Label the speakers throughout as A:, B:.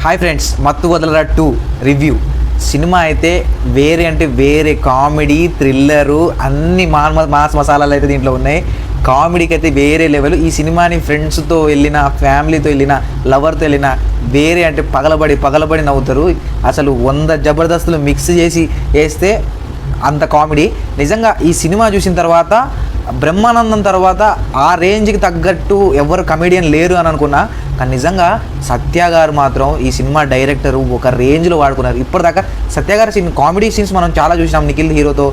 A: Hi friends, మత్తు వదలరా 2 review. Cinema అయితే వేరే అంటే వేరే, కామెడీ, థ్రిల్లరు అన్ని మాస్ మసాలాలు అయితే దీంట్లో ఉన్నాయి. కామెడీకి అయితే వేరే లెవెల్. ఈ సినిమాని ఫ్రెండ్స్తో వెళ్ళిన, ఫ్యామిలీతో వెళ్ళిన, లవర్తో వెళ్ళిన వేరే అంటే పగలబడి నవ్వుతారు. అసలు 100 జబర్దస్తులు మిక్స్ చేసి వేస్తే అంత కామెడీ. నిజంగా ఈ సినిమా చూసిన తర్వాత బ్రహ్మానందం తర్వాత ఆ రేంజ్కి తగ్గట్టు ఎవరు కమెడియన్ లేరు అని అనుకున్నా. కానీ నిజంగా సత్య గారు మాత్రం ఈ సినిమా డైరెక్టరు ఒక రేంజ్లో వాడుకున్నారు. ఇప్పటిదాకా సత్య గారి కామెడీ సీన్స్ మనం చాలా చూసినాం, నిఖిల్ హీరోతో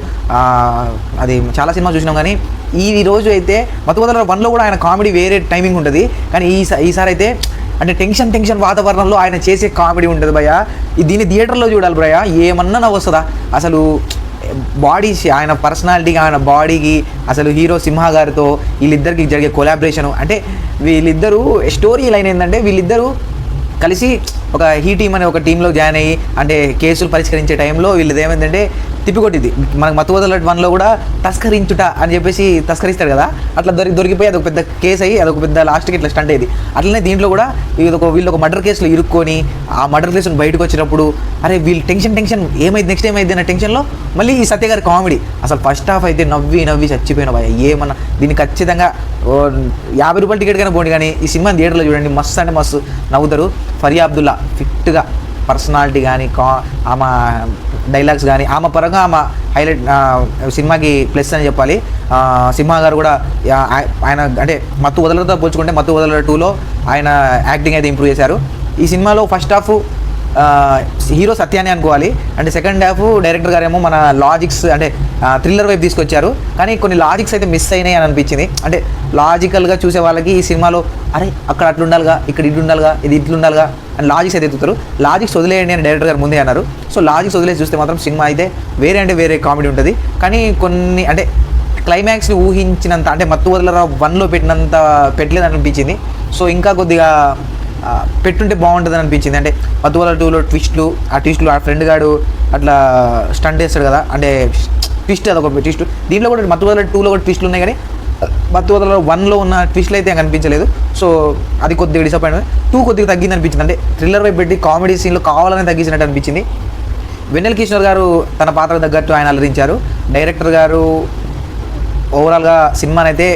A: అది చాలా సినిమా చూసినాం. కానీ ఈ రోజు అయితే మత్తు వదలరా 1లో కూడా ఆయన కామెడీ వేరే టైమింగ్ ఉంటుంది. కానీ ఈసారి అయితే అంటే టెన్షన్ వాతావరణంలో ఆయన చేసే కామెడీ ఉంటుంది భయ్య. దీన్ని థియేటర్లో చూడాలి భయ్య, ఏమన్నా నవ్వు వస్తుందా అసలు. బాడీ, ఆయన పర్సనాలిటీకి, ఆయన బాడీకి, అసలు హీరో సింహ గారితో వీళ్ళిద్దరికి జరిగే కొలాబరేషను. అంటే వీళ్ళిద్దరూ స్టోరీ లైన్ ఏంటంటే వీళ్ళిద్దరూ కలిసి ఒక టీమ్ అనే ఒక టీంలో జాయిన్ అయ్యి అంటే కేసులు పరిష్కరించే టైంలో వీళ్ళది ఏమైందంటే తిప్పికొట్టింది. మనకు మత్తు వదలరా 1లో కూడా తస్కరించుట అని చెప్పేసి తస్కరిస్తాడు కదా, అట్లా దొరికిపోయి అదొక పెద్ద కేసు అయ్యి అదొక పెద్ద లాస్ట్కి ఇట్లా స్టంట్ అయ్యింది. అట్లనే దీంట్లో కూడా వీళ్ళు ఒక మర్డర్ కేసులో ఇరుక్కొని ఆ మర్డర్ కేసును బయటకు వచ్చినప్పుడు అరే వీళ్ళు టెన్షన్ ఏమైంది నెక్స్ట్ ఏమైంది అన్న టెన్షన్లో మళ్ళీ ఈ సత్య గారి కామెడీ. అసలు ఫస్ట్ హాఫ్ అయితే నవ్వి చచ్చిపోయిన భయ. ఏమన్నా దీన్ని ఖచ్చితంగా 50 రూపాయల టికెట్ కన్నా పోండి, కానీ ఈ సినిమా థియేటర్లో చూడండి, మస్తు అంటే మస్తు నవ్వుతారు. ఫరియా అబ్దుల్లా ఫిట్గా, పర్సనాలిటీ కానీ, ఆమె డైలాగ్స్ కానీ, ఆమె పరంగా ఆమె హైలైట్ సినిమాకి ప్లస్ అని చెప్పాలి. సింహ గారు కూడా ఆయన అంటే మత్తు వదలతో పోల్చుకుంటే మత్తు వదలరా 2లో ఆయన యాక్టింగ్ అయితే ఇంప్రూవ్ చేశారు. ఈ సినిమాలో ఫస్ట్ హాఫ్ హీరో సత్యాన్ని అనుకోవాలి, అంటే సెకండ్ హాఫ్ డైరెక్టర్ గారేమో మన లాజిక్స్ అంటే థ్రిల్లర్ వైపు తీసుకొచ్చారు. కానీ కొన్ని లాజిక్స్ అయితే మిస్ అయినాయి అని అనిపించింది. అంటే లాజికల్గా చూసే వాళ్ళకి ఈ సినిమాలో అరే అక్కడ అట్లా ఉండాలిగా, ఇక్కడ ఇట్లా ఉండాలిగా, ఇది ఇట్లా ఉండాలిగా అని లాజిక్స్ అయితే ఎత్తుతారు. లాజిక్స్ వదిలేయండి అని డైరెక్టర్ గారు ముందే అన్నారు. సో లాజిక్స్ వదిలేసి చూస్తే మాత్రం సినిమా అయితే వేరే అంటే వేరే కామెడీ ఉంటుంది. కానీ కొన్ని అంటే క్లైమాక్స్ని ఊహించినంత అంటే మత్తు వదలరా 1లో పెట్టినంత పెట్టలేదు అనిపించింది. సో ఇంకా కొద్దిగా పెట్టుంటే బాగుంటుంది అనిపించింది. అంటే మత్తు వదలరా 2లో ట్విస్ట్లు ఆ ఫ్రెండ్ గాడు అట్లా స్టంట్ వేస్తాడు కదా, అంటే ట్విస్ట్ అదొక ట్విస్ట్. దీంట్లో కూడా మత్తు వదలరా 2లో కూడా ట్విస్ట్లు ఉన్నాయి, కానీ మత్తు వదలరా 1లో ఉన్న ట్విస్ట్లు అయితే కనిపించలేదు. సో అది కొద్దిగా డిసప్పాయింట్. 2 కొద్దిగా తగ్గింది అనిపించింది. అంటే థ్రిల్లర్ వైపు పెట్టి కామెడీ సీన్లో కావాలని తగ్గించినట్టు అనిపించింది. వెన్నెల కిషోర్ గారు తన పాత్రకు తగ్గట్టు ఆయన అలరించారు. డైరెక్టర్ గారు ఓవరాల్గా సినిమాని అయితే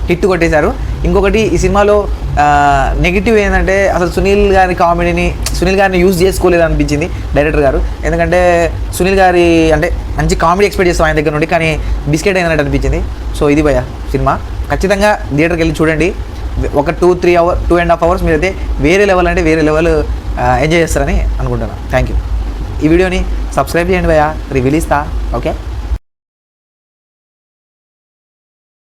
A: హిట్ కొట్టేశారు. ఇంకొకటి ఈ సినిమాలో నెగిటివ్ ఏంటంటే అసలు సునీల్ గారిని యూజ్ చేసుకోలేదు అనిపించింది డైరెక్టర్ గారు. ఎందుకంటే సునీల్ గారి అంటే మంచి కామెడీ ఎక్స్పెక్ట్ చేస్తాం ఆయన దగ్గర నుండి, కానీ బిస్కెట్ అయినట్టు అనిపించింది. సో ఇది భయ్య సినిమా, ఖచ్చితంగా థియేటర్కి వెళ్ళి చూడండి. ఒక 2.5 అవర్స్ మీరైతే వేరే లెవెల్ అంటే వేరే లెవెల్ ఎంజాయ్ చేస్తారని అనుకుంటున్నాను. Thank you. ఈ వీడియోని సబ్స్క్రైబ్ చేయండి భయ్య, రివ్యూలు ఇస్తా. ఓకే.